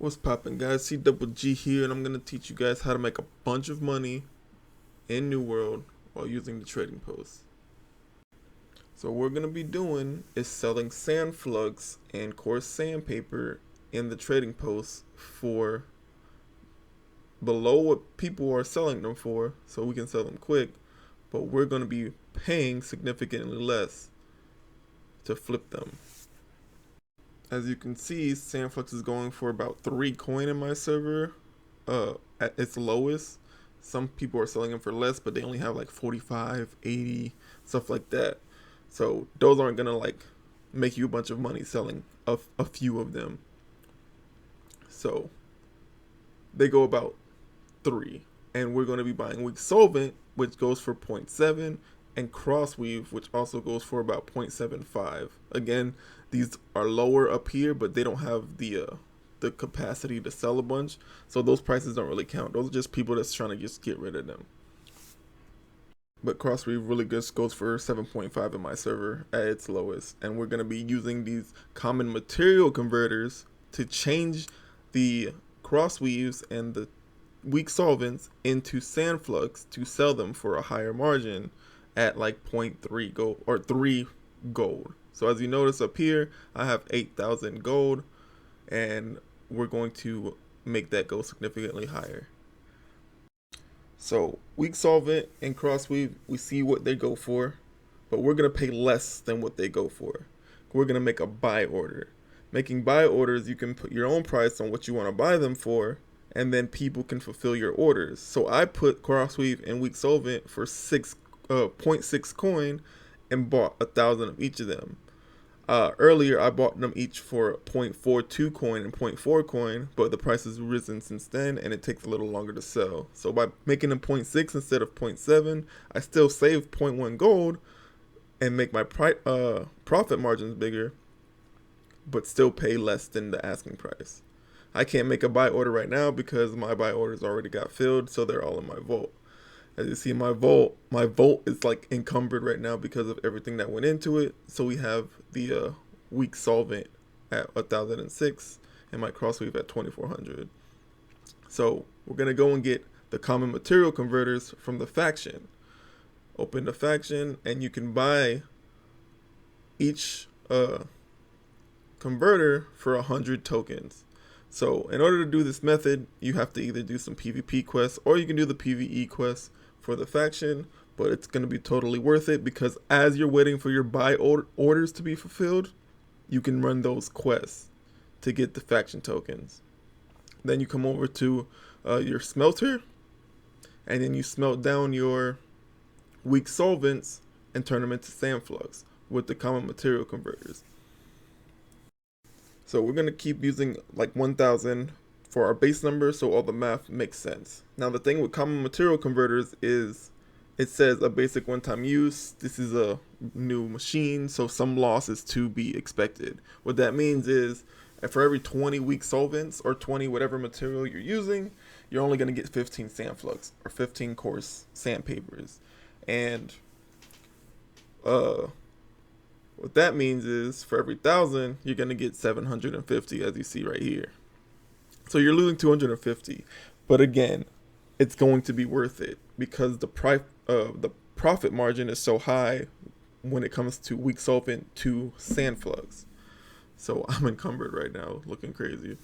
What's poppin', guys? CWG here, and I'm gonna teach you guys how to make a bunch of money in New World while using the trading post. So what we're gonna be doing is selling sand flux and coarse sandpaper in the trading post for below what people are selling them for, so we can sell them quick. But we're gonna be paying significantly less to flip them. As you can see, Sandflux is going for about 3 coin in my server at its lowest. Some people are selling them for less, but they only have like 45, 80, stuff like that. So those aren't gonna like make you a bunch of money selling a few of them. So they go about 3. And we're gonna be buying weak solvent, which goes for 0.7, and crossweave, which also goes for about 0.75. Again, these are lower up here, but they don't have the capacity to sell a bunch, so those prices don't really count. Those are just people that's trying to just get rid of them. But crossweave really just goes for 7.5 in my server at its lowest, and we're gonna be using these common material converters to change the crossweaves and the weak solvents into sand flux to sell them for a higher margin at like 0.3 gold or 3 gold. So as you notice up here, I have 8,000 gold, and we're going to make that go significantly higher. So weak solvent and crossweave, we see what they go for, but we're gonna pay less than what they go for. We're gonna make a buy order. Making buy orders, you can put your own price on what you want to buy them for, and then people can fulfill your orders. So I put crossweave and weak solvent for 0.6 coin and bought 1,000 of each of them. Earlier I bought them each for 0.42 coin and 0.4 coin, but the price has risen since then and it takes a little longer to sell. So by making them 0.6 instead of 0.7, I still save 0.1 gold and make my profit margins bigger, but still pay less than the asking price. I can't make a buy order right now because my buy orders already got filled, so they're all in my vault. As you see, my vault is like encumbered right now because of everything that went into it. So we have the weak solvent at 1,006 and my crossweave at 2,400. So we're gonna go and get the common material converters from the faction. Open the faction, and you can buy each converter for 100 tokens. So in order to do this method, you have to either do some PvP quests or you can do the PvE quests for the faction, but it's going to be totally worth it because as you're waiting for your buy orders to be fulfilled, you can run those quests to get the faction tokens. Then you come over to your smelter, and then you smelt down your weak solvents and turn them into sand flux with the common material converters. So we're going to keep using like 1,000 for our base number so all the math makes sense. Now the thing with common material converters is it says a basic one-time use. This is a new machine, so some loss is to be expected. What that means is for every 20 weak solvents or 20 whatever material you're using, you're only going to get 15 sand flux or 15 coarse sandpapers. And what that means is for every 1,000, you're going to get 750, as you see right here. So you're losing 250. But again, it's going to be worth it because the profit margin is so high when it comes to weak solvent to sand flux. So I'm encumbered right now, looking crazy.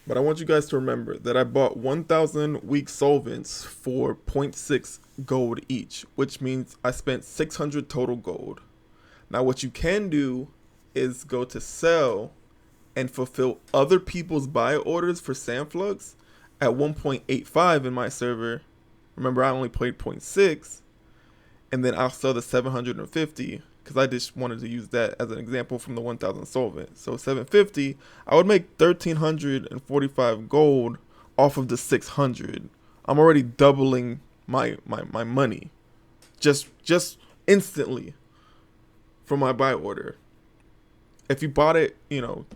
But I want you guys to remember that I bought 1,000 weak solvents for 0.6 gold each, which means I spent 600 total gold. Now what you can do is go to sell and fulfill other people's buy orders for Sandflux at 1.85 in my server. Remember, I only played 0.6, and then I'll sell the 750 because I just wanted to use that as an example from the 1,000 solvent. So 750, I would make 1,345 gold off of the 600. I'm already doubling my money just instantly from my buy order. If you bought it,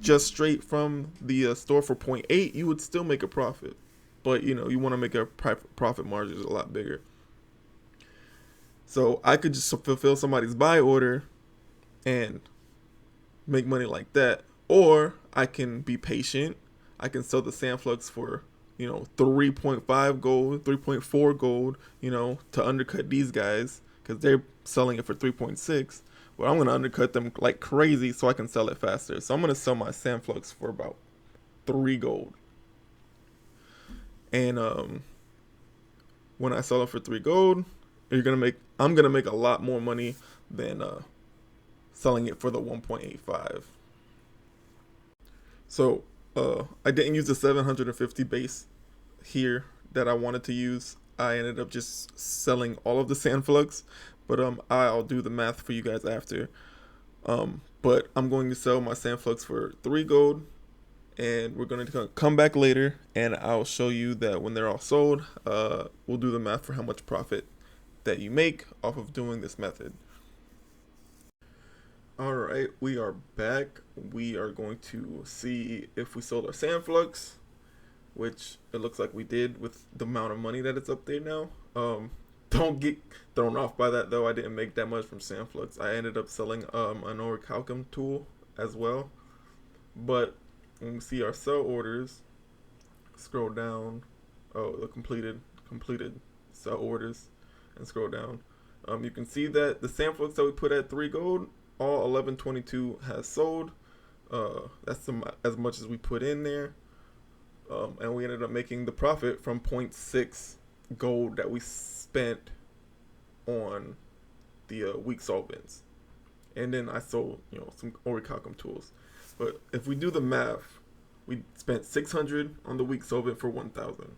just straight from the store for 0.8, you would still make a profit. But, you want to make a profit margin a lot bigger. So I could just fulfill somebody's buy order and make money like that Or I can be patient. I can sell the Sandflux for, 3.5 gold, 3.4 gold, to undercut these guys because they're selling it for 3.6. But I'm going to undercut them like crazy so I can sell it faster. So I'm going to sell my Sandflux for about 3 gold. And when I sell it for 3 gold, I'm going to make a lot more money than selling it for the 1.85. So I didn't use the 750 base here that I wanted to use. I ended up just selling all of the Sandflux, but I'll do the math for you guys after. But I'm going to sell my Sandflux for 3 gold, and we're going to come back later, and I'll show you that when they're all sold, we'll do the math for how much profit that you make off of doing this method. Alright, we are back. We are going to see if we sold our Sandflux, which it looks like we did with the amount of money that it's up there now. Don't get thrown off by that though. I didn't make that much from Sandflux. I ended up selling an orichalcum tool as well. But when we see our sell orders, scroll down. Oh, the completed sell orders, and scroll down. You can see that the Sandflux that we put at 3 gold, all 1122 has sold. That's as much as we put in there. And we ended up making the profit from 0.6 gold that we spent on the weak solvents. And then I sold, some orichalcum tools. But if we do the math, we spent 600 on the weak solvent for 1,000.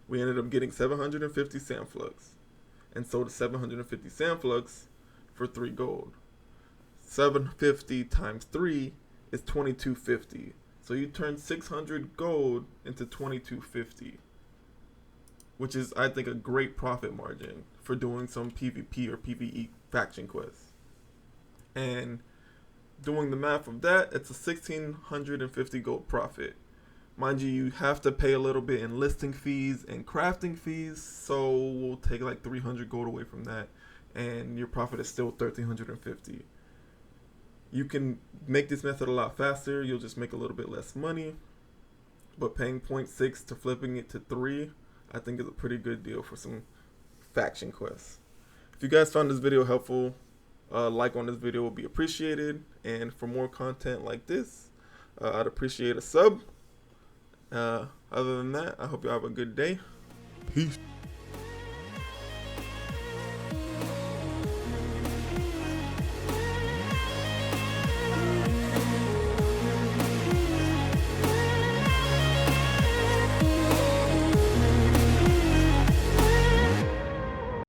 We ended up getting 750 Sandflux and sold 750 Sandflux for 3 gold. 750 times 3 is 2250. So you turn 600 gold into 2250, which is, I think, a great profit margin for doing some PvP or PvE faction quests. And doing the math of that, it's a 1650 gold profit. Mind you, you have to pay a little bit in listing fees and crafting fees, so we'll take like 300 gold away from that, and your profit is still 1350. You can make this method a lot faster. You'll just make a little bit less money. But paying 0.6 to flipping it to 3, I think is a pretty good deal for some faction quests. If you guys found this video helpful, like on this video will be appreciated. And for more content like this, I'd appreciate a sub. Other than that, I hope you have a good day. Peace.